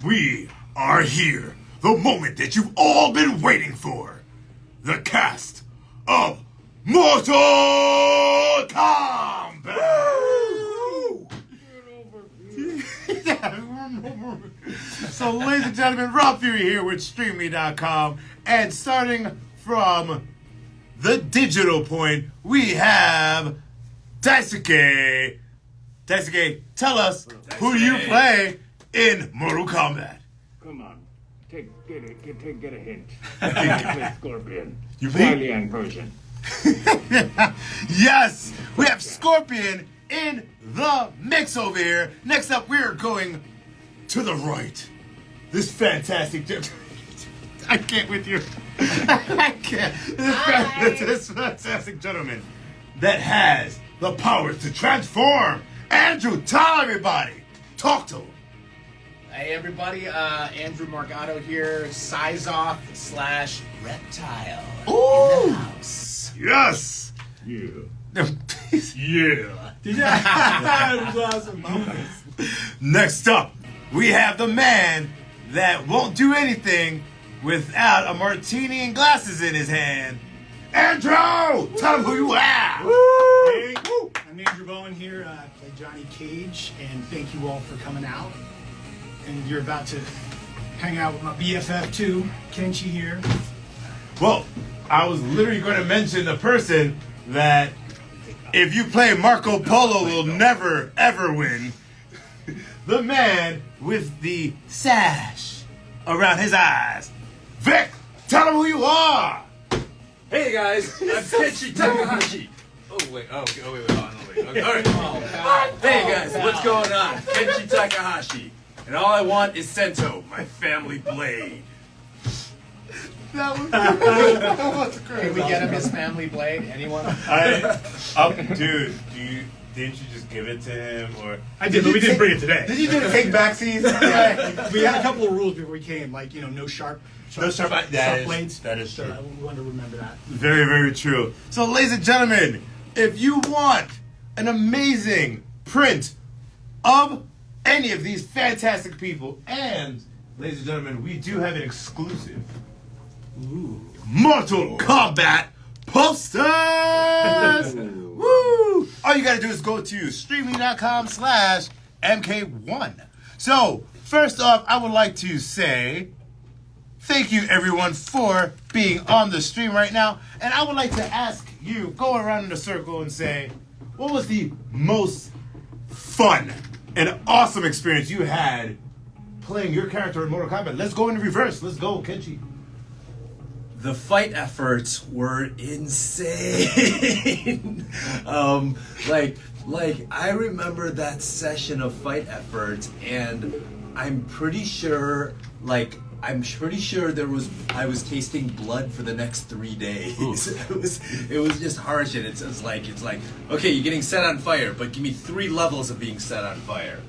We are here. The moment that you've all been waiting for. The cast of Mortal Kombat! So, ladies and gentlemen, Rob Fury here with Streamily.com. And starting from the digital point, we have Daisuke. Daisuke, tell us, who do you play in Mortal Kombat? Come on, get a hint. I play Scorpion. You play Liang version. Yes, we have Scorpion in the mix over here. Next up, we're going to the right. This fantastic... I can't with you. I can't. This fantastic gentleman that has the power to transform. Andrew, tell everybody. Talk to him. Hey everybody, Andrew Margato here, Size-Off / Reptile. Ooh. In the house. Yes. Yeah. Yeah. That was awesome. Next up, we have the man that won't do anything without a martini and glasses in his hand. Andrew, tell him who you are. Hey, I'm Andrew Bowen here. I play Johnny Cage, and thank you all for coming out. And you're about to hang out with my BFF too, Kenshi here. Well, I was literally going to mention the person that, if you play Marco Polo, will never ever win. The man with the sash around his eyes. Vic, tell him who you are. Hey guys, I'm Kenshi Takahashi. Wait, okay. All right. Hey guys, what's going on? Kenshi Takahashi. And all I want is Sento, my family blade. That was great. Can we get him his family blade? Anyone? Dude, didn't you just give it to him? Or I did, but we didn't bring it today. Did you do the take backsies? We had a couple of rules before we came, like, no sharp blades. That is true. So I want to remember that. Very, very true. So, ladies and gentlemen, if you want an amazing print of any of these fantastic people, and, ladies and gentlemen, we do have an exclusive Mortal Kombat posters! Woo! All you gotta do is go to streamly.com/MK1. So, first off, I would like to say thank you, everyone, for being on the stream right now. And I would like to ask you, go around in a circle and say, what was the most fun and awesome experience you had playing your character in Mortal Kombat? Let's go in reverse. Let's go, Kenshi. The fight efforts were insane. Like I remember that session of fight efforts, and I'm pretty sure I was tasting blood for the next 3 days. It was just harsh, and it's like okay, you're getting set on fire, but give me 3 levels of being set on fire.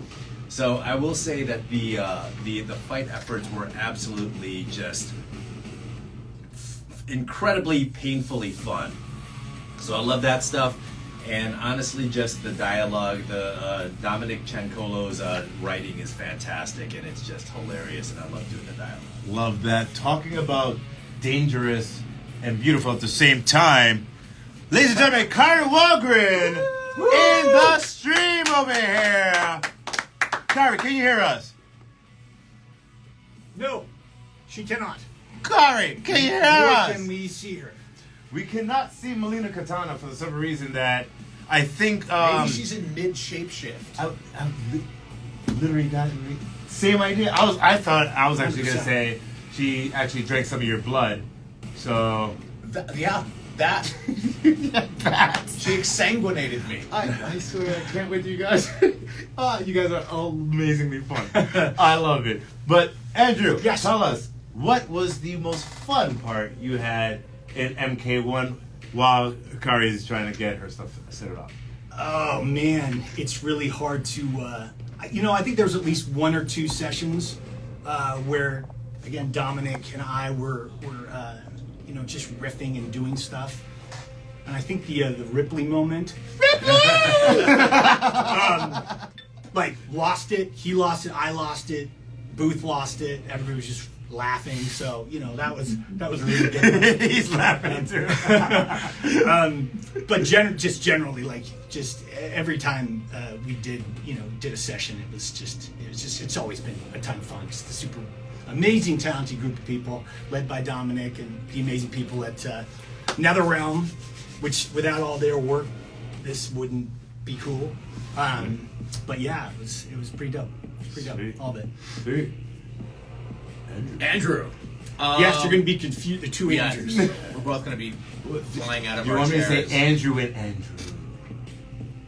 So I will say that the fight efforts were absolutely just incredibly painfully fun. So I love that stuff, and honestly, just the dialogue, the Dominic Ciancolo's writing is fantastic, and it's just hilarious, and I love doing the dialogue. Love that. Talking about dangerous and beautiful at the same time. Ladies and gentlemen, Kari Walgren in the stream over here. Kari, can you hear us? No, she cannot. Kari, can you hear Nor us? can we see her. We cannot see Melina Katana for some reason that I think... Maybe she's in mid-shape shift. I literally got it. Same idea. I thought I was actually going to 100%. say she actually drank some of your blood. So... That. That. She exsanguinated me. I swear, I can't wait to you guys. You guys are all amazingly fun. I love it. But, Andrew, Yes. tell us, what was the most fun part you had in MK1 while Kari is trying to get her stuff set up? Oh man, it's really hard to. I think there was at least 1 or 2 sessions where, again, Dominic and I were just riffing and doing stuff. And I think the Ripley moment. Ripley! Lost it. He lost it. I lost it. Booth lost it. Everybody was just laughing. So that was a really good. He's laughing too. But just generally, like just every time we did a session, it's always been a ton of fun. It's the super amazing, talented group of people led by Dominic and the amazing people at NetherRealm, which without all their work, this wouldn't be cool. But yeah, it was pretty dope. Pretty dope, Sweet. all of it. Sweet. Andrew. Yes, you're going to be confused. The two Andrews. We're both going to be flying out of You our want me to chairs. say Andrew and Andrew?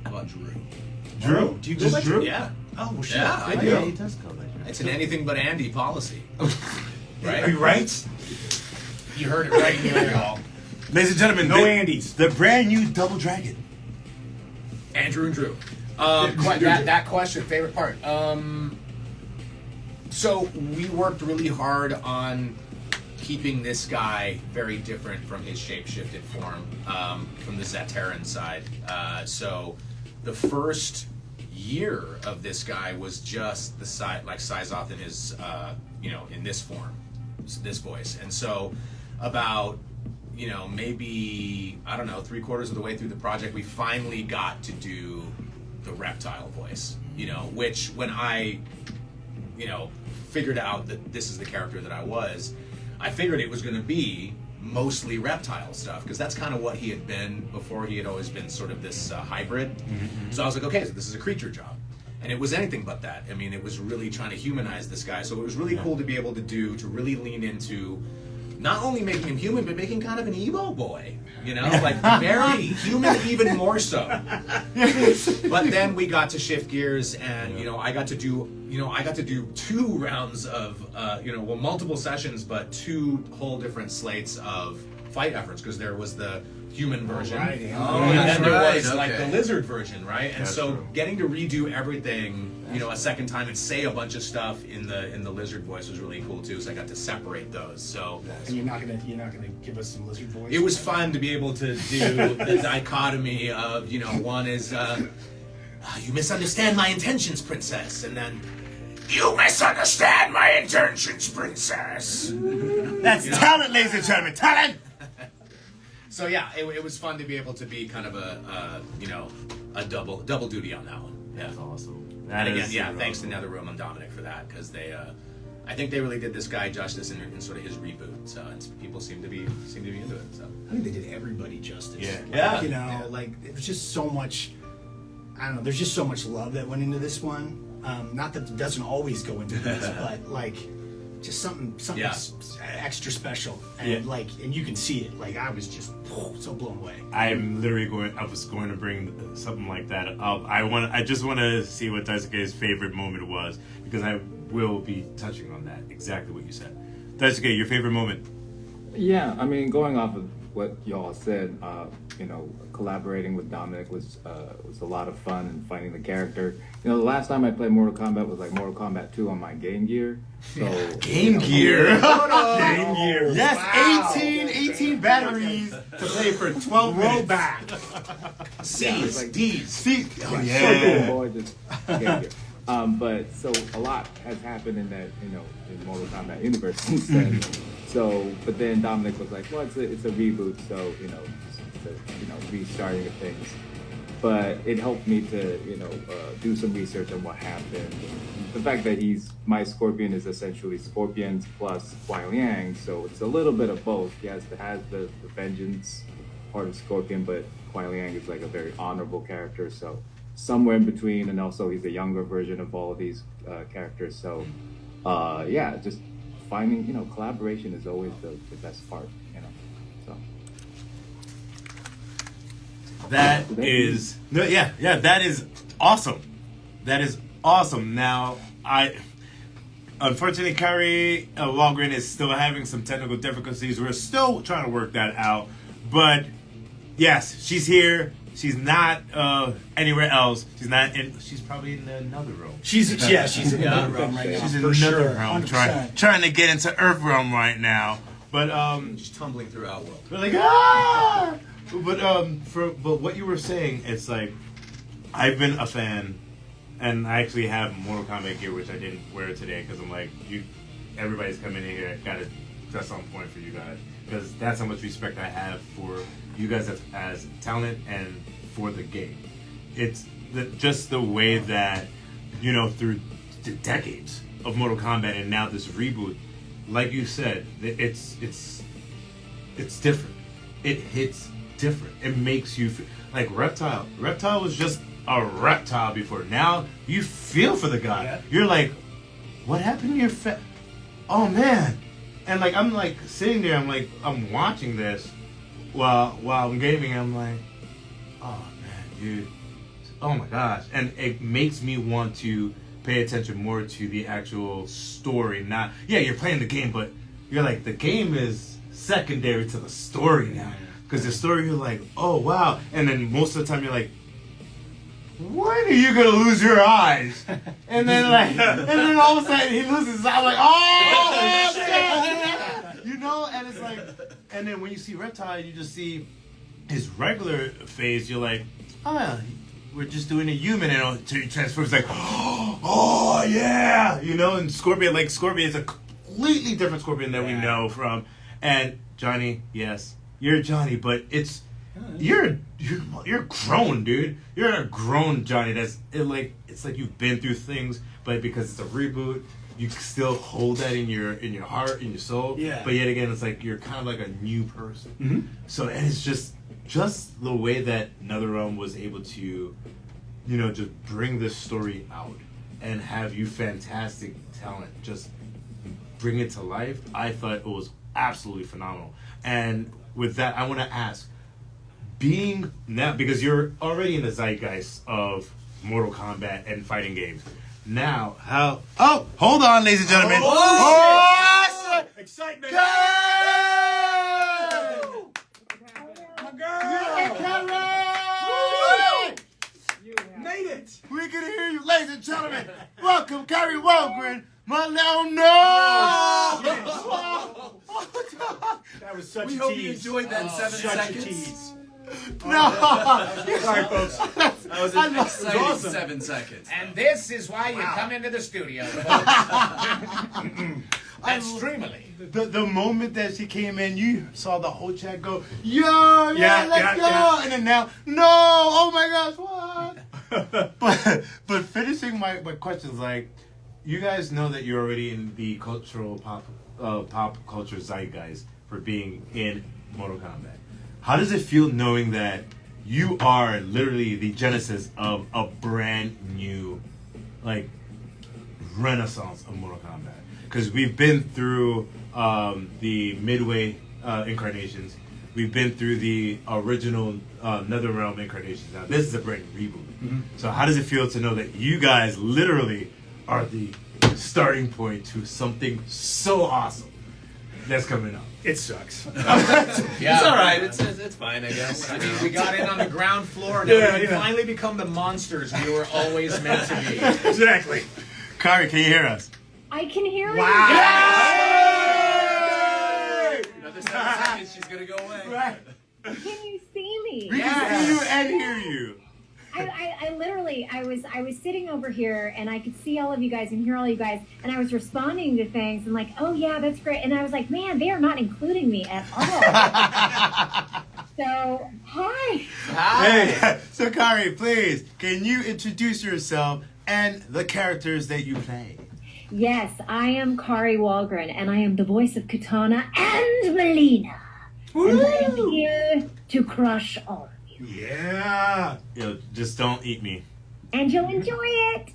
How about Drew? Drew? Do you go Just by Drew? Yeah. Oh, well, shit. Yeah, I Oh, do. yeah, he does go by Drew. It's an anything but Andy policy. Are you right? You heard it right here, y'all. Ladies and gentlemen, No Andys. The brand new Double Dragon. Andrew and Drew. That question, favorite part. So we worked really hard on keeping this guy very different from his shapeshifted form, from the Zaterran side. So the first year of this guy was just the Sizoth in his, in this form, this voice. And so about, maybe, I don't know, 3/4 of the way through the project, we finally got to do the reptile voice, which when I, figured out that this is the character that I figured it was going to be mostly reptile stuff, because that's kind of what he had been before. He had always been sort of this hybrid. Mm-hmm. So I was like, okay, so this is a creature job. And it was anything but that. I mean, it was really trying to humanize this guy. So it was really cool to be able to really lean into not only making him human, but making kind of an emo boy. Like very human, even more so. But then we got to shift gears, and I got to do 2 rounds of multiple sessions, but 2 whole different slates of fight efforts, because there was the human version, right, yeah. and then there right, was like okay. the lizard version, right? And That's so true. getting to redo everything, a second time and say a bunch of stuff in the lizard voice was really cool too. So I got to separate those. So And you're not gonna give us some lizard voice. it was fun to be able to do the dichotomy of, one is, you misunderstand my intentions, princess, and then, you misunderstand my intentions, princess. That's talent, ladies and gentlemen. Talent! So yeah, it was fun to be able to be kind of a double duty on that one. Yeah. That's awesome. And again, thanks to NetherRealm and Dominic for that, because they, I think they really did this guy justice in sort of his reboot. So people seem to be into it. So I think they did everybody justice. Yeah. Like it was just so much. I don't know. There's just so much love that went into this one. Not that it doesn't always go into this, but like just something Yeah. extra special, and Yeah. and you can see it. Like I was just so blown away. I'm literally I was going to bring something like that up. I just want to see what Daisuke's favorite moment was, because I will be touching on that, exactly what you said. Daisuke, your favorite moment? Yeah, I mean, going off of what y'all said, collaborating with Dominic was a lot of fun, and finding the character. The last time I played Mortal Kombat was like Mortal Kombat 2 on my Game Gear. So Game Gear. Game Gear. Yes, Wow. 18 batteries to play for 12 minutes. Throwback. C's, like- D's. See, So cool, boy, just Game Gear. But so a lot has happened in that, in Mortal Kombat universe since then. So, but then Dominic was like, well, it's a reboot, so, it's restarting of things. But it helped me to, do some research on what happened. The fact that my Scorpion is essentially Scorpions plus Kuai Liang, so it's a little bit of both. He has the vengeance part of Scorpion, but Kuai Liang is like a very honorable character, so somewhere in between, and also he's a younger version of all of these characters. So, just finding, collaboration is always the best part, so. that is that is awesome. That is awesome. Now, unfortunately, Kyrie Walgren is still having some technical difficulties. We're still trying to work that out. But yes, she's here. She's not anywhere else. She's probably in another room. She's in another realm right now. She's in for another sure, realm, 100%. trying to get into Earth realm right now. But Just tumbling through Outworld. we're like ah. But what you were saying, it's like I've been a fan and I actually have Mortal Kombat gear, which I didn't wear today because I'm like, everybody's coming in here, gotta dress on point for you guys, because that's how much respect I have for you guys as talent and for the game. It's just the way that, through the decades of Mortal Kombat and now this reboot, like you said, it's different. It hits different. It makes you like Reptile. Reptile was just a reptile before. Now you feel for the guy. Yeah. You're like, what happened to your oh man. And like I'm like sitting there, I'm watching this while I'm gaming, and I'm like, oh man, dude. Oh my gosh. And it makes me want to pay attention more to the actual story. Not you're playing the game, but you're like, the game is secondary to the story now. Because the story, you're like, oh wow. And then most of the time you're like, when are you gonna lose your eyes? And then all of a sudden he loses his eye. I'm like, oh shit! And it's like, and then when you see Reptile, you just see his regular phase. You're like, we're just doing a human, and until he transforms, like, oh yeah, And Scorpion is a completely different Scorpion that we know from. And Johnny, yes, you're Johnny, but you're grown, dude. You're a grown Johnny. It's like you've been through things, but because it's a reboot, you still hold that in your heart, in your soul. Yeah. But yet again, it's like you're kind of like a new person. Mm-hmm. So, and it's just the way that NetherRealm was able to, just bring this story out and have you fantastic talent just bring it to life. I thought it was absolutely phenomenal. And with that, I want to ask, being now, because you're already in the zeitgeist of Mortal Kombat and fighting games. Now, hold on, ladies and gentlemen. Oh, excitement. Go! My girl! Made it! We can hear you, ladies and gentlemen. Welcome, Kyrie Walgren. My little That was such a tease. We hope you enjoyed that 7 seconds. Tease. No! Sorry, folks. That was an exciting awesome. 7 seconds. And this is why you come into the studio, folks. That's Streamily. The moment that she came in, you saw the whole chat go, let's go! Yeah. And then now, no! Oh my gosh, what? but finishing my questions, like, you guys know that you're already in the cultural pop culture zeitgeist for being in Mortal Kombat. How does it feel knowing that you are literally the genesis of a brand new, renaissance of Mortal Kombat? Because we've been through the Midway incarnations. We've been through the original NetherRealm incarnations. Now, this is a brand new reboot. Mm-hmm. So how does it feel to know that you guys literally are the starting point to something so awesome that's coming up? It sucks. It's all right. It's fine, I guess. I mean, we got in on the ground floor. Now we finally become the monsters we were always meant to be. Exactly. Kari, can you hear us? I can hear you. Wow! Yay! Another 7 seconds, she's gonna go away. Right. Can you see me? We can see you and hear you. I literally, I was sitting over here and I could see all of you guys and hear all of you guys, and I was responding to things and like, oh yeah, that's great. And I was like, man, they are not including me at all. So, hi. Hey, so Kari, please, can you introduce yourself and the characters that you play? Yes, I am Kari Walgren, and I am the voice of Katana and Melina. And I'm here to crush all. Yeah. Just don't eat me. And you'll enjoy it.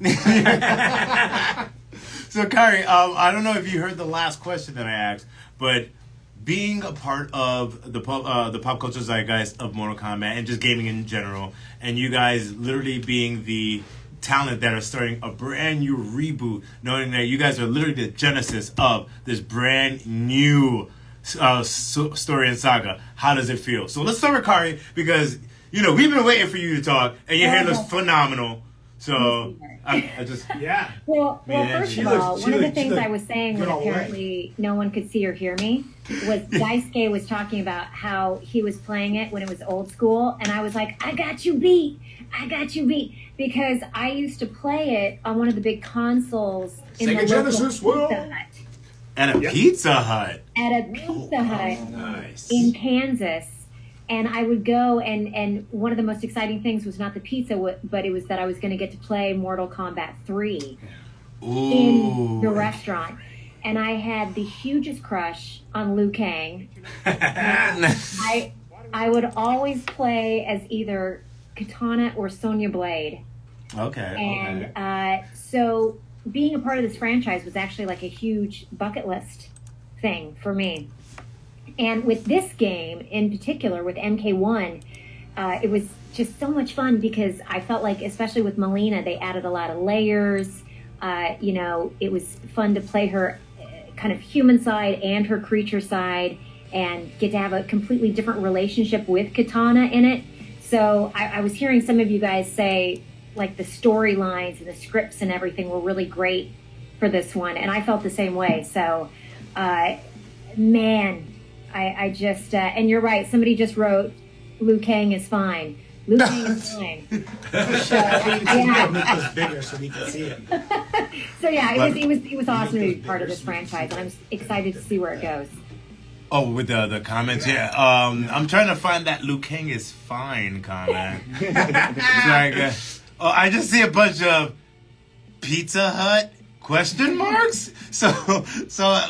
So, Kari, I don't know if you heard the last question that I asked, but being a part of the pop culture zeitgeist of Mortal Kombat and just gaming in general, and you guys literally being the talent that are starting a brand new reboot, knowing that you guys are literally the genesis of this brand new story and saga. How does it feel? So let's start with Kari, because we've been waiting for you to talk, and your hair looks phenomenal. So I just Yeah. Well, Yeah, first she of looks- all, she one of the looks- things she I was saying good when all the way. apparently no one could see or hear me was Daisuke was talking about how he was playing it when it was old school, and I was like, I got you beat, because I used to play it on one of the big consoles in Sega the local Genesis, whoa. Pizza Hut. and a Pizza Hut. At a Pizza Hut Nice. in Kansas. And I would go, and one of the most exciting things was not the pizza, but it was that I was going to get to play Mortal Kombat 3 in the restaurant. And I had the hugest crush on Liu Kang. I would always play as either Katana or Sonya Blade. Okay. And so being a part of this franchise was actually like a huge bucket list thing for me. And with this game in particular, with MK1, it was just so much fun because I felt like, especially with Melina, they added a lot of layers. It was fun to play her kind of human side and her creature side and get to have a completely different relationship with Katana in it. So I was hearing some of you guys say, like, the storylines and the scripts and everything were really great for this one. And I felt the same way. So, man, I just, and you're right, somebody just wrote, Liu Kang is fine. Liu Kang is fine. So, yeah. Make this bigger so we can see it. So yeah, it was awesome to be part of this franchise, and I'm excited to see where it goes. Oh, with the comments, yeah. I'm trying to find that Liu Kang is fine comment. It's like, I just see a bunch of Pizza Hut question marks. So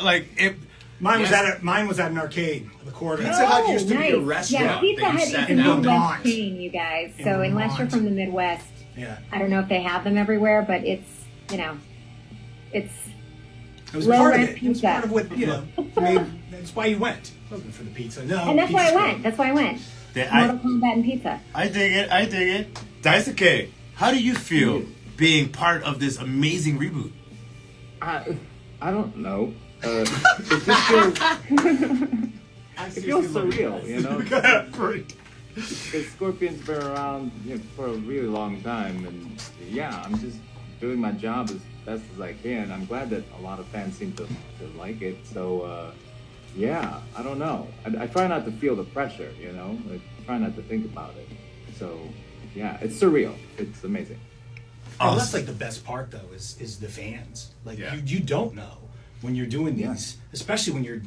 like it. Mine was at an arcade, the quarter. Pizza Hut used to be a Nice. restaurant Yeah, Pizza that you Hut sat is a down. Midwest chain, you guys. So In unless you're Vermont. from the Midwest, Yeah. I don't know if they have them everywhere, but it's It was Low part of rent it. It was pizza. part of what, made, that's why you went. It wasn't for the pizza. No. and that's why I pizza. went. That's why I went. that Mortal Kombat and pizza. I dig it. Daisuke, how do you feel being part of this amazing reboot? I don't know. It just feels surreal, you know. Because Scorpion's been around for a really long time, and yeah, I'm just doing my job as best as I can. I'm glad that a lot of fans seem to like it. So yeah, I don't know. I try not to feel the pressure, you know. I try not to think about it. So yeah, it's surreal. It's amazing. Well, that's like the best part, though, is the fans. Like Yeah. you don't know when you're doing these, especially when you're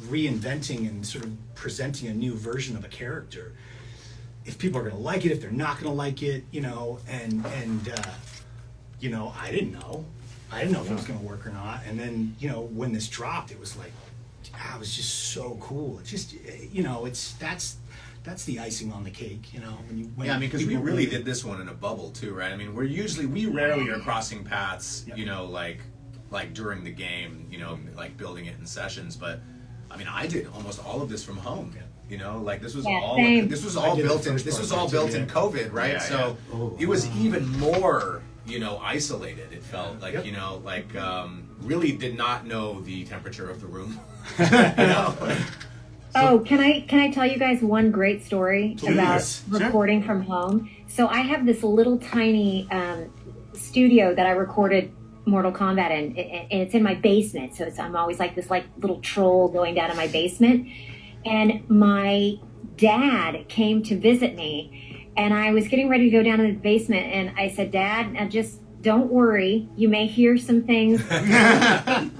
reinventing and sort of presenting a new version of a character. If people are going to like it, if they're not going to like it, and I didn't know. I didn't know if it was going to work or not. And then when this dropped, it was like, it was just so cool. It's just that's the icing on the cake. When Yeah, I mean, because we people really did this one in a bubble too, right? I mean, we rarely are crossing paths, like during the game, like building it in sessions. But I mean, I did almost all of this from home. Like this was all same. this was I all did the built in. first This part was of all it, built too, in yeah. COVID, right? Yeah, So it was even more, isolated. It felt like really did not know the temperature of the room. Oh, can I tell you guys one great story about Sure. recording from home? So I have this little tiny studio that I recorded Mortal Kombat in, and it's in my basement. So I'm always like this little troll going down in my basement. And my dad came to visit me, and I was getting ready to go down in the basement, and I said, Dad, now just don't worry. You may hear some things. and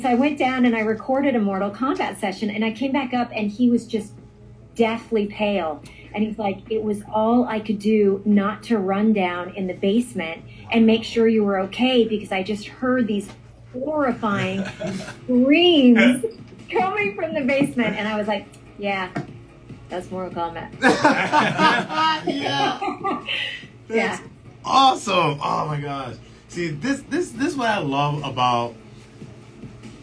so I went down and I recorded a Mortal Kombat session, and I came back up and he was just deathly pale. And he's like, it was all I could do not to run down in the basement and make sure you were okay, because I just heard these horrifying screams coming from the basement. And I was like, yeah, that's Mortal Kombat. Yeah. Awesome! Oh my gosh! See, this is what I love about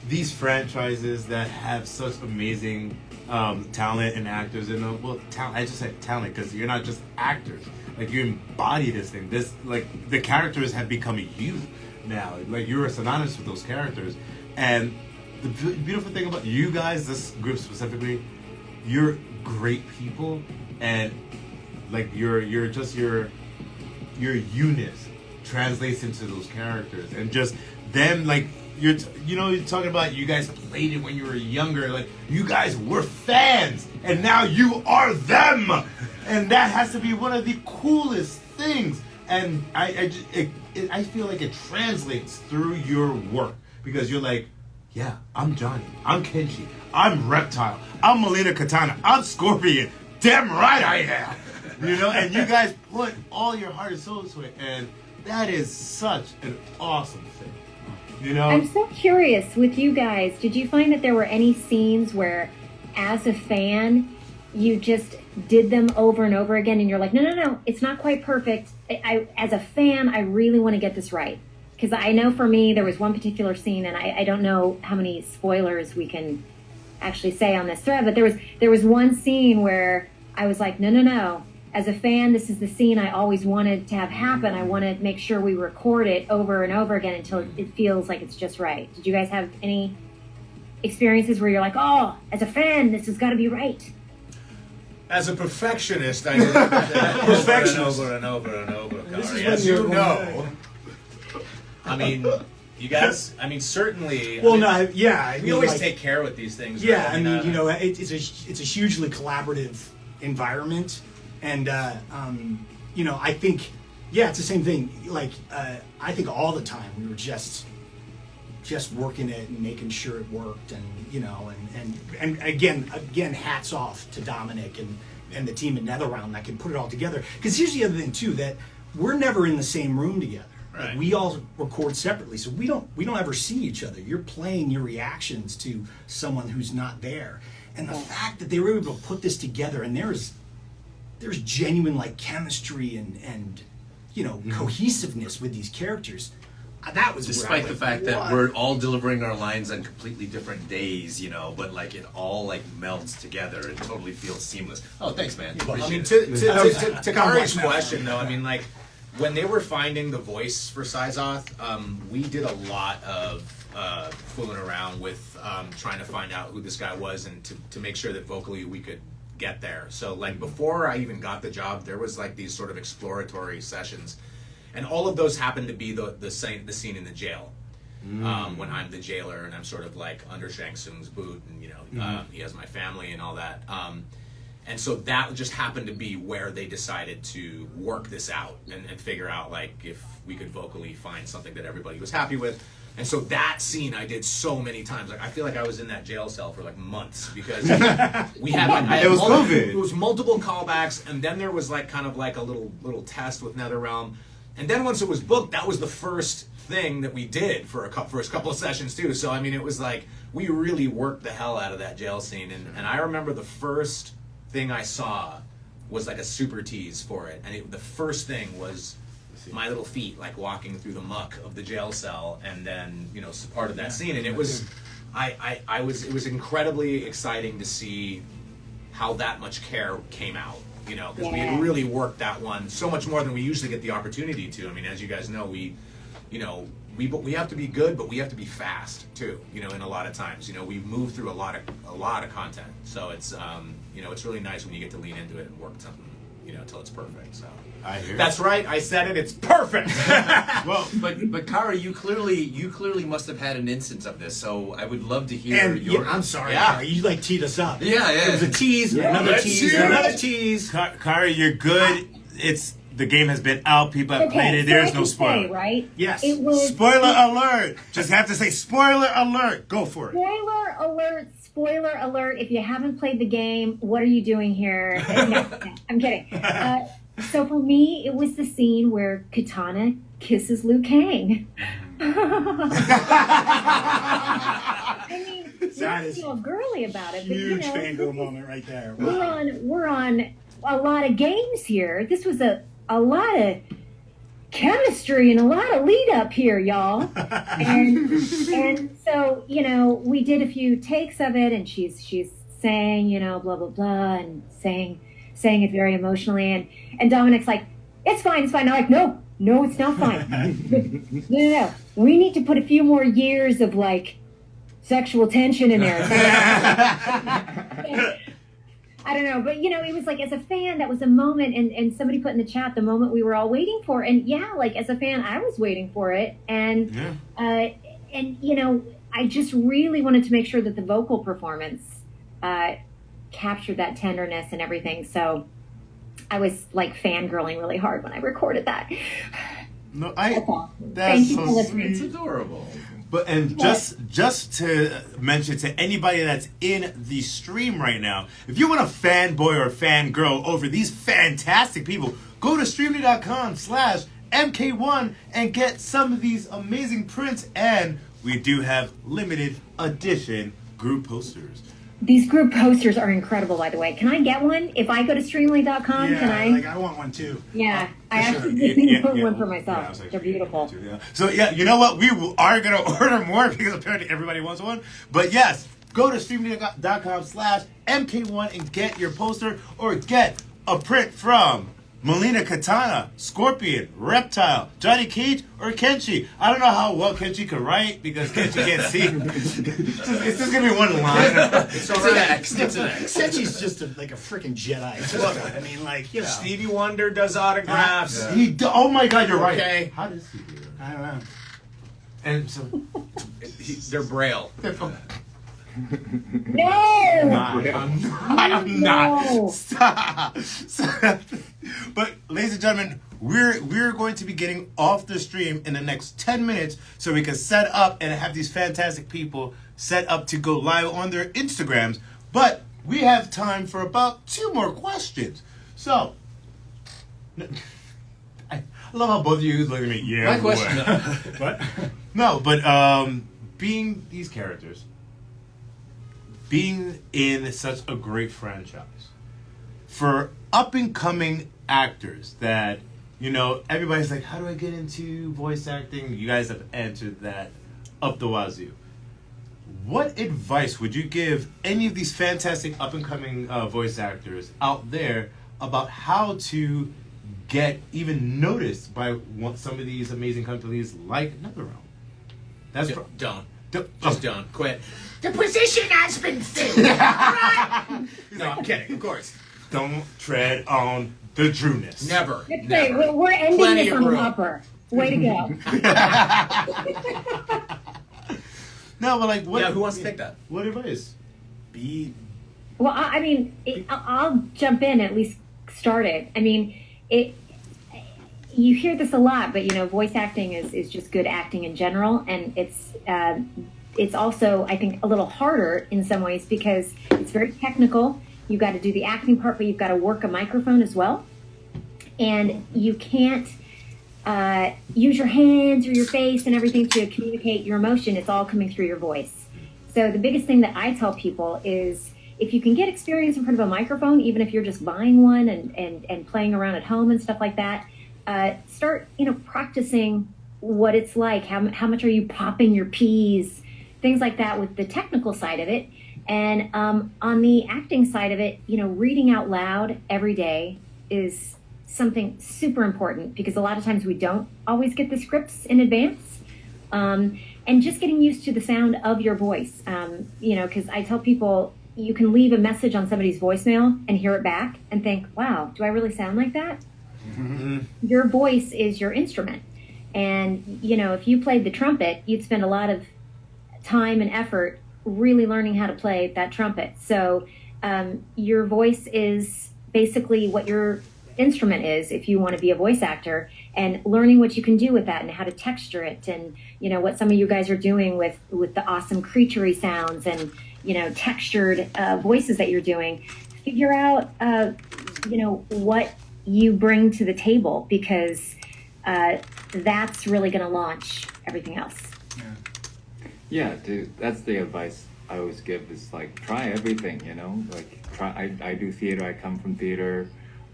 these franchises that have such amazing talent and actors in them. Well, I just said talent because you're not just actors. Like, you embody this thing. This, like, the characters have become you now. Like, you're synonymous with those characters. And the beautiful thing about you guys, this group specifically, you're great people, and like you're your you-ness translates into those characters, and just them, like, you're talking about you guys played it when you were younger, like you guys were fans and now you are them, and that has to be one of the coolest things. And I feel like it translates through your work, because you're like, yeah, I'm Johnny, I'm Kenji, I'm Reptile, I'm Melina Katana, I'm Scorpion, damn right I am. And you guys put all your heart and soul into it, and that is such an awesome thing. I'm so curious with you guys. Did you find that there were any scenes where, as a fan, you just did them over and over again, and you're like, no, it's not quite perfect. As a fan, I really want to get this right. Because I know for me, there was one particular scene, and I don't know how many spoilers we can actually say on this thread, but there was one scene where I was like, no. As a fan, this is the scene I always wanted to have happen. I want to make sure we record it over and over again until it feels like it's just right. Did you guys have any experiences where you're like, oh, as a fan, this has got to be right? As a perfectionist, I did that over and over. As you know. I mean, you guys, certainly. Well, we always take care with these things. Yeah, right? it's a hugely collaborative environment. And, I think, it's the same thing. Like, I think all the time we were just working it and making sure it worked. And again, hats off to Dominic and the team at NetherRealm that can put it all together. Because here's the other thing, too, that we're never in the same room together. Right. Like, we all record separately, so we don't ever see each other. You're playing your reactions to someone who's not there. And the fact that they were able to put this together, and there's genuine like chemistry and cohesiveness with these characters. That was despite the fact that we're all delivering our lines on completely different days, but like it all like melds together and totally feels seamless. Oh, thanks, man. To Kari's question though, like when they were finding the voice for Syzoth, we did a lot of fooling around with trying to find out who this guy was, and to make sure that vocally we could get there. So like before I even got the job, there was like these sort of exploratory sessions, and all of those happened to be the scene in the jail, when I'm the jailer and I'm sort of like under Shang Tsung's boot, and he has my family and all that, and so that just happened to be where they decided to work this out and figure out like if we could vocally find something that everybody was happy with. And so that scene I did so many times. Like I feel like I was in that jail cell for like months, because we had like it was COVID. It was multiple callbacks, and then there was like kind of like a little test with NetherRealm, and then once it was booked, that was the first thing that we did for a first couple of sessions too. So it was like we really worked the hell out of that jail scene, and I remember the first thing I saw was like a super tease for it, and the first thing was my little feet like walking through the muck of the jail cell, and then part of that scene, and it was it was incredibly exciting to see how that much care came out, because we had really worked that one so much more than we usually get the opportunity to. As you guys know, we have to be good, but we have to be fast too, in a lot of times. We move through a lot of content, so it's it's really nice when you get to lean into it and work something till it's perfect. So I hear that's right. I said it. It's perfect. Well, but Kara, you clearly must have had an instance of this. So I would love to hear your. I'm sorry, Kara, you like teed us up. Yeah. It was a tease, another tease. Kara, you're good. The game has been out. People have played it. There's no spoiler. Right? Yes. It was spoiler alert. Just have to say spoiler alert. Go for it. Spoiler alert. Spoiler alert. If you haven't played the game, what are you doing here? No, I'm kidding. So for me, it was the scene where Katana kisses Liu Kang. Let's feel girly about it. Huge fangirl moment right there. Wow. We're on a lot of games here. This was a lot of chemistry and a lot of lead up here, y'all. And so, we did a few takes of it, and she's saying, blah blah blah, and saying it very emotionally, and Dominic's like, it's fine. I'm like, no, it's not fine. No. We need to put a few more years of like sexual tension in there. I don't know, but it was like, as a fan, that was a moment, and somebody put in the chat the moment we were all waiting for, and yeah, like as a fan, I was waiting for it, and I just really wanted to make sure that the vocal performance captured that tenderness and everything. So I was like fangirling really hard when I recorded that. No, Thank that's you so for listening. sweet. It's adorable. But just to mention to anybody that's in the stream right now, if you want a fanboy or fangirl over these fantastic people, go to streamily.com/MK1 and get some of these amazing prints. And we do have limited edition group posters. These group posters are incredible, by the way. Can I get one? If I go to streamily.com, Yeah, can I? like I want one too. Yeah, I sure. actually just need to put one for Yeah, I myself. was They're actually beautiful. going to, yeah. So yeah, you know what? We are going to order more because apparently everybody wants one. But yes, go to streamly.com/MK1 and get your poster, or get a print from Melina Katana, Scorpion, Reptile, Johnny Cage, or Kenshi. I don't know how well Kenshi can write because Kenshi can't see. It's just gonna be one line. It's an X. It's an X. Senchi's just like a freaking Jedi. I mean, like, Stevie Wonder does autographs. Oh my God, you're right. Okay. How does he do it? I don't know. And so They're Braille. No! I am not. Stop. But ladies and gentlemen, we're going to be getting off the stream in the next 10 minutes so we can set up and have these fantastic people set up to go live on their Instagrams. But we have time for about 2 more questions. So I love how both of you look at me. Yeah. My question. What? No, but being these characters, being in such a great franchise, for up and coming actors that, everybody's like, how do I get into voice acting? You guys have answered that up the wazoo. What advice would you give any of these fantastic up and coming voice actors out there about how to get even noticed by some of these amazing companies like NetherRealm? That's Don't. Just Just don't. Quit. The position has been filled. No, I'm kidding. Of course. Don't tread on the Drewness. Never. That's Never. great. We're ending Plenty this of on the room. hopper. Way to go. No, but like, what? Yeah, who wants to take that? What advice? Well, I mean, I'll jump in, at least start it. I mean, you hear this a lot, but voice acting is just good acting in general, and it's also, I think, a little harder in some ways because it's very technical. You've got to do the acting part, but you've got to work a microphone as well, and you can't use your hands or your face and everything to communicate your emotion. It's all coming through your voice. So the biggest thing that I tell people is, if you can get experience in front of a microphone, even if you're just buying one and playing around at home and stuff like that, start practicing what it's like. How much are you popping your P's, things like that, with the technical side of it. And on the acting side of it, reading out loud every day is something super important, because a lot of times we don't always get the scripts in advance. And just getting used to the sound of your voice, because I tell people, you can leave a message on somebody's voicemail and hear it back and think, wow, do I really sound like that? Mm-hmm. Your voice is your instrument. And, if you played the trumpet, you'd spend a lot of time and effort really learning how to play that trumpet. So your voice is basically what your instrument is if you want to be a voice actor, and learning what you can do with that and how to texture it, and what some of you guys are doing with the awesome creaturey sounds and textured voices that you're doing. Figure out what you bring to the table, because that's really going to launch everything else. Yeah, dude, that's the advice I always give, is like, try everything, I do theater, I come from theater,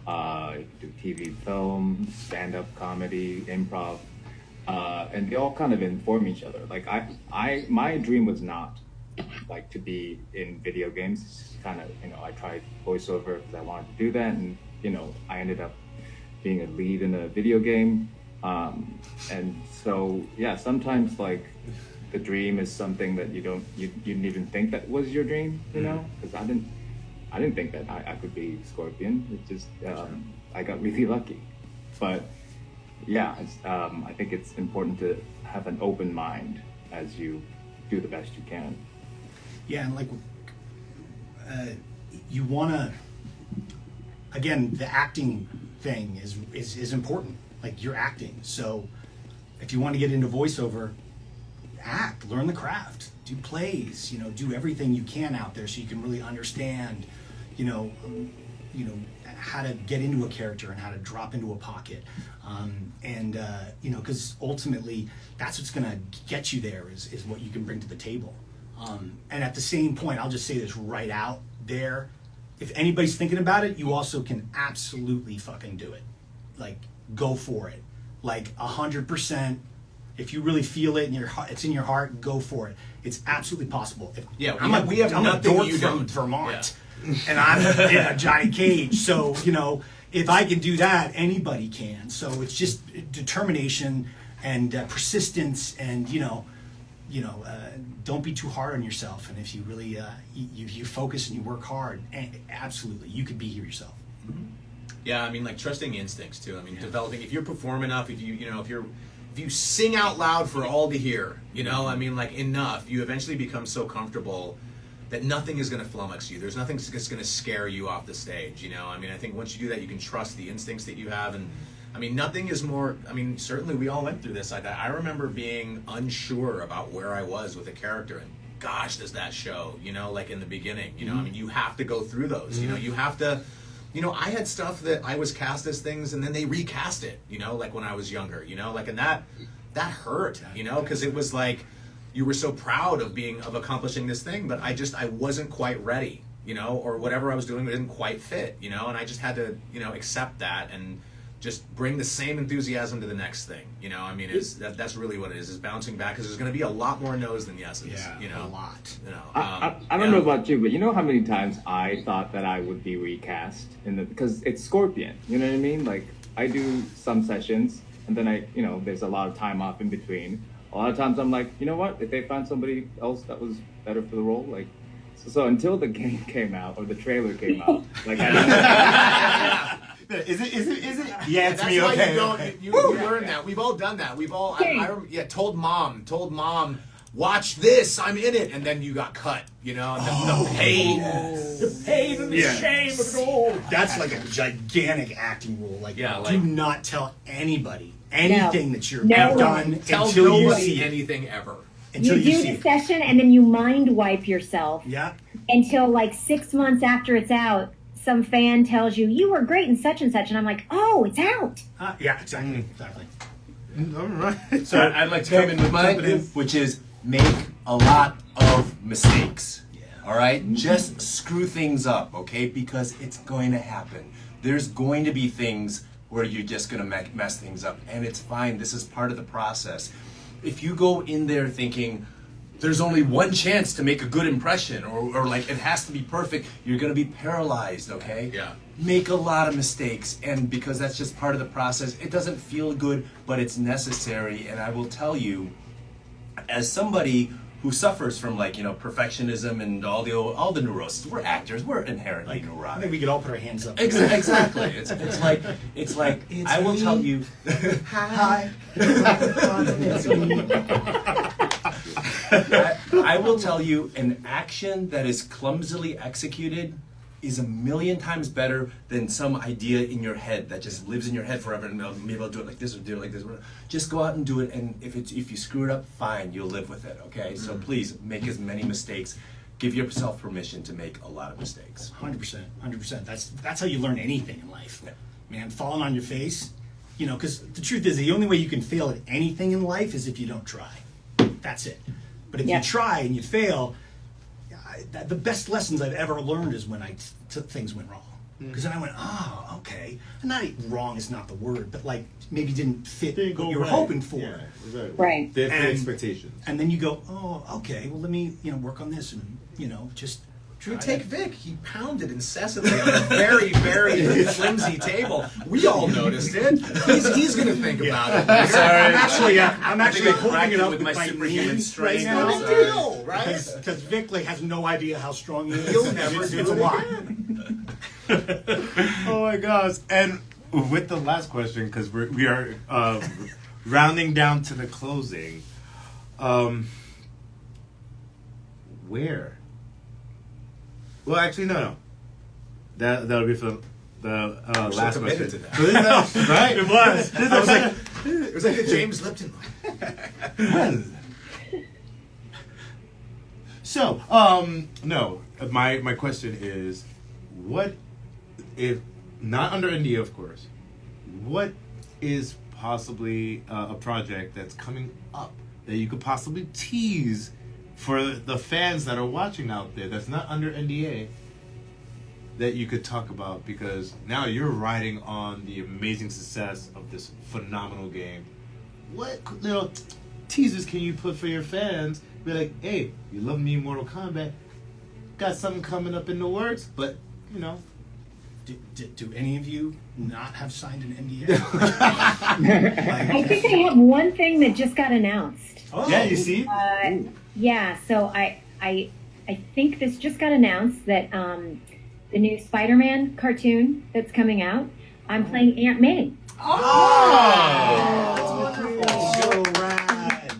I do TV, film, stand-up comedy, improv, and they all kind of inform each other. Like my dream was not like to be in video games. It's just kind of, I tried voiceover because I wanted to do that, and I ended up being a lead in a video game, and so yeah, sometimes like the dream is something that you didn't even think that was your dream, because I didn't think that I could be Scorpion. It just I got really lucky. But yeah, I think it's important to have an open mind as you do the best you can. Yeah, and like you want to. Again, the acting thing is important. Like you're acting, so if you want to get into voiceover, act, learn the craft, do plays, do everything you can out there so you can really understand, how to get into a character and how to drop into a pocket, because ultimately that's what's going to get you there is what you can bring to the table. And at the same point, I'll just say this right out there. If anybody's thinking about it, you also can absolutely fucking do it. Like, go for it. Like 100%. If you really feel it in your heart, it's in your heart, go for it. It's absolutely possible. We have I'm nothing a dork you from don't. Vermont, and I'm a Johnny Cage. So if I can do that, anybody can. So it's just determination and persistence, and don't be too hard on yourself. And if you really you focus and you work hard, absolutely, you could be here yourself. Yeah, I mean, like trusting instincts too. I mean, developing. If you perform enough, if you sing out loud for all to hear, I mean, like enough, you eventually become so comfortable that nothing is going to flummox you. There's nothing that's going to scare you off the stage. I mean, I think once you do that, you can trust the instincts that you have. And I mean, nothing is more. I mean, certainly we all went through this. Like I remember being unsure about where I was with a character, and gosh, does that show? Like in the beginning. I mean, you have to go through those. You have to. I had stuff that I was cast as things, and then they recast it, like when I was younger, and that hurt, because it was like you were so proud of accomplishing this thing, but I wasn't quite ready, or whatever I was doing didn't quite fit, and I just had to, accept that and just bring the same enthusiasm to the next thing, I mean, that's really what it is bouncing back, because there's going to be a lot more no's than yeses, a lot. I don't know about you, but you know how many times I thought that I would be recast because it's Scorpion, you know what I mean? Like I do some sessions, and then there's a lot of time off in between. A lot of times I'm like, you know what? If they found somebody else that was better for the role, like, so until the game came out or the trailer came out, like I Is it? Yeah, it's that's me. why Okay. you learn that. We've all done that. We've all, told mom, watch this, I'm in it, and then you got cut, and the pain, the pain and the shame of it all. That's like a gigantic acting rule. Do not tell anybody anything that you've No. done Tell until you nobody see it. anything ever. Until you do see the it. session, and then you mind wipe yourself Yeah. until like 6 months after it's out. Some fan tells you were great in such and such, and I'm like, oh, it's out. Yeah, exactly. All right. So I'd like to come in with my which is make a lot of mistakes. All right? Just screw things up, okay? Because it's going to happen. There's going to be things where you're just going to mess things up, and it's fine. This is part of the process. If you go in there thinking there's only one chance to make a good impression, or like it has to be perfect, you're going to be paralyzed, okay? Yeah. Make a lot of mistakes, and because that's just part of the process, it doesn't feel good, but it's necessary. And I will tell you, as somebody who suffers from perfectionism and all the neuroses, we're actors, we're inherently I neurotic. think we could all put our hands up. Exactly. It's like I will tell you. Hi. I will tell you, an action that is clumsily executed is 1,000,000 times better than some idea in your head that just lives in your head forever, and maybe I'll do it like this or do it like this. Just go out and do it, and if you screw it up, fine, you'll live with it, okay? So please, make as many mistakes. Give yourself permission to make a lot of mistakes. 100%. That's how you learn anything in life. Man, falling on your face, because the truth is the only way you can fail at anything in life is if you don't try. That's it. But if you try and you fail, the best lessons I've ever learned is when things went wrong. Because then I went, oh, okay. And not wrong is not the word, but maybe didn't fit what you were hoping for. Yeah, exactly. Right. Different expectations. And then you go, oh, okay, well, let me work on this and, just You take Vic. He pounded incessantly on a very, very flimsy table. We all noticed it. He's going to think about it. I'm actually holding it up with my superhuman knees strength. right now. No big deal, right? Because Vic has no idea how strong he is. He'll never do It's it a lot. again. Oh my gosh! And with the last question, because we are rounding down to the closing. Where? Well, actually, no. That'll be for the last question. To that. Right? It was. It was like the James Lipton line. So, no. My question is, what if not under NDA, of course? What is possibly a project that's coming up that you could possibly tease for the fans that are watching out there that's not under NDA that you could talk about? Because now you're riding on the amazing success of this phenomenal game. What little teasers can you put for your fans? Be like, hey, you love me in Mortal Kombat. Got something coming up in the works, but, you know. Do any of you not have signed an NDA? I think I have one thing that just got announced. Oh, Yeah, you see? Yeah, so I think this just got announced that the new Spider-Man cartoon that's coming out, I'm playing Aunt May. So rad.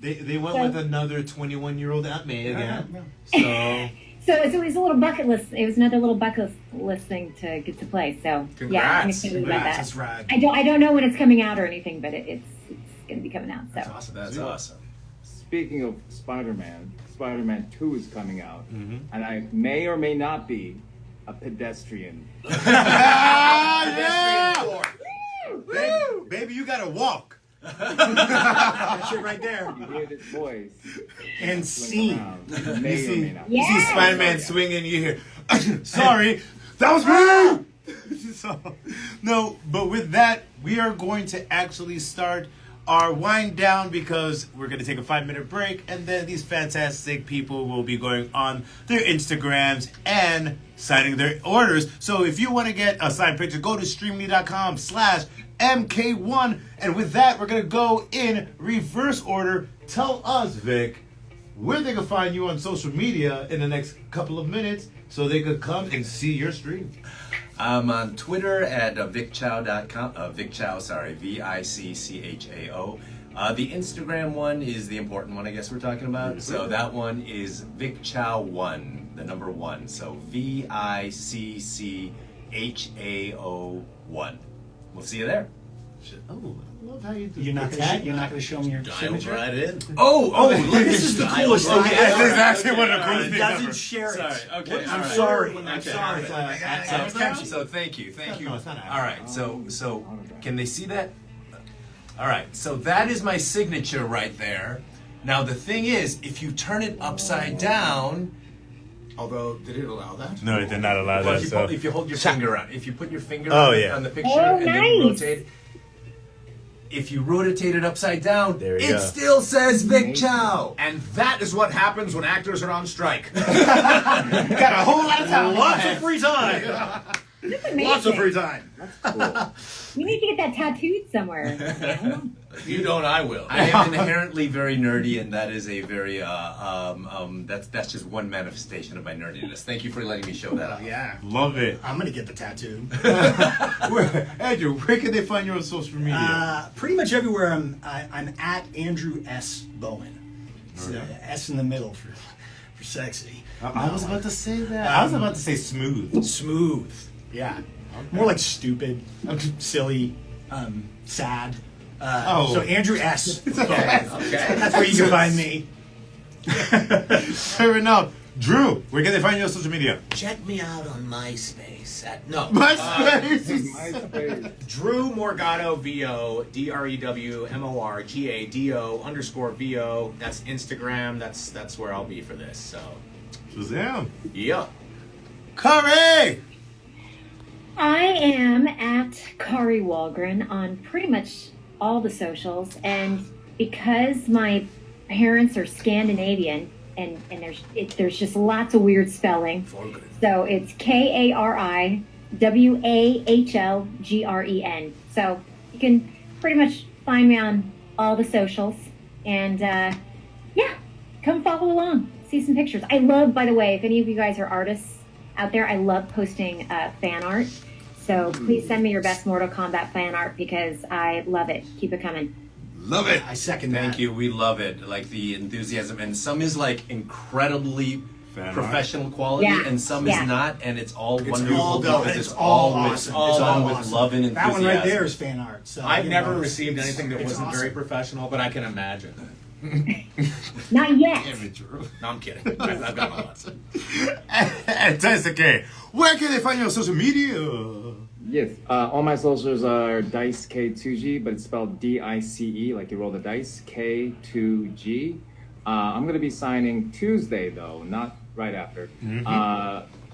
They went with another 21-year-old Aunt May again. So So it was a little bucket list. It was another little bucket list thing to get to play. So yeah, I'm excited about that. That's rad. I don't know when it's coming out or anything, but it's going to be coming out. So That's awesome. That's awesome. Speaking of Spider-Man, Spider-Man 2 is coming out, Mm-hmm. and I may or may not be a pedestrian. yeah! Baby, you gotta walk. That shit right there. You hear this voice And swing scene. around. You may or may not. You see Yeah. Spider-Man swinging, you hear, sorry, that was me! So, no, but with that, we are going to actually start our wind down because we're going to take a 5-minute break, and then these fantastic people will be going on their Instagrams and signing their orders. So if you want to get a signed picture, go to streamily.com/MK1. And with that, we're going to go in reverse order. Tell us, Vic, where they can find you on social media in the next couple of minutes so they could come and see your stream. I'm on Twitter at vicchao.com. Vicchao, sorry, VICCHAO. The Instagram one is the important one, I guess we're talking about. So that one is vicchao1, the number 1. So VICCHAO1. We'll see you there. Oh, I love how you do. You're not going to show me your Dive signature? right in. Oh, This is the coolest thing This is ever. actually one of the coolest He things doesn't ever. share it. Sorry, okay, I'm all right. sorry. I'm Okay, sorry. all right. So thank you. No, it's not All right, so can they see that? All right, so that is my signature right there. Now the thing is, if you turn it upside down, Although, did it allow that? No, it did not allow well, that. So. if you hold your finger on, if you put your finger Oh, on, yeah. on the picture Oh, and then you nice. rotate, if you rotate it upside down, There we it go. still says Vic Chow. And that is what happens when actors are on strike. Got a whole lot of time. Lots of free time. that's amazing. Lots of free time. You need to get that tattooed somewhere. If you don't, I will. I am inherently very nerdy, and that is a very that's just one manifestation of my nerdiness. Thank you for letting me show that off. Yeah. Love it. I'm going to get the tattoo. Andrew, where can they find you on social media? Pretty much everywhere I'm at Andrew S. Bowen. It's S in the middle for sexy. I was about to say that. I was about to say smooth. Smooth. Yeah. More like stupid, silly, sad. So Andrew S. Okay. That's where you can find me. Fair enough. Drew, where can they find you on social media? Check me out on MySpace at MySpace. Drew Morgado VO DREWMORGADO_VO. That's Instagram. That's where I'll be for this. So Shazam. yeah. Curry! I am at Kari Walgren on pretty much all the socials, and because my parents are Scandinavian, and there's just lots of weird spelling, so it's KARIWAHLGREN. So you can pretty much find me on all the socials, and yeah, come follow along, see some pictures. I love, by the way, if any of you guys are artists out there. I love posting fan art. So please send me your best Mortal Kombat fan art because I love it. Keep it coming. Love it. I second that. Thank you. We love it. Like the enthusiasm, and some is like incredibly Fan professional quality, Yeah. and some Yeah. is not, and it's all It's wonderful all done. because It's it's all all with, awesome. it's It's done all with awesome. love and That enthusiasm. one right there is fan art. So, I've you never know, received anything that it's wasn't awesome. very professional, but I can imagine. Not yet. No, I'm kidding. I've got my lots. Fantastic. Where can they find you on social media? Yes, all my socials are Dice K2G, but it's spelled D-I-C-E, like you roll the dice, K2G. I'm going to be signing Tuesday, though, not right after.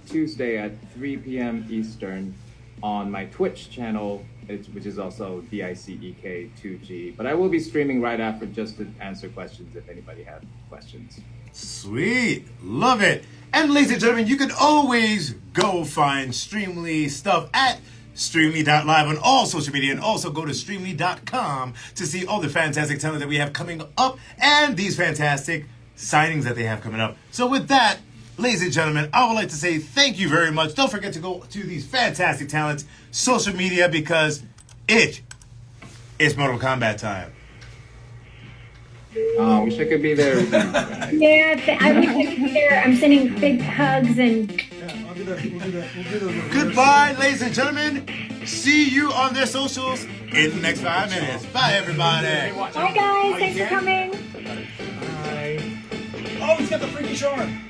Tuesday at 3 p.m. Eastern on my Twitch channel, which is also DICEK2G. But I will be streaming right after just to answer questions if anybody has questions. Sweet. Love it. And ladies and gentlemen, you can always go find Streamily stuff at Streamily.live on all social media, and also go to Streamily.com to see all the fantastic talent that we have coming up and these fantastic signings that they have coming up. So with that, ladies and gentlemen, I would like to say thank you very much. Don't forget to go to these fantastic talents' social media because it is Mortal Kombat time. I wish I could be there with you guys. Yeah, I wish I could be there. I'm sending big hugs and Yeah, we'll do the reverse. Goodbye, ladies and gentlemen. See you on their socials in the next 5 minutes. Bye, everybody. bye guys. Thanks for coming. Bye. Oh, he's got the freaky charm.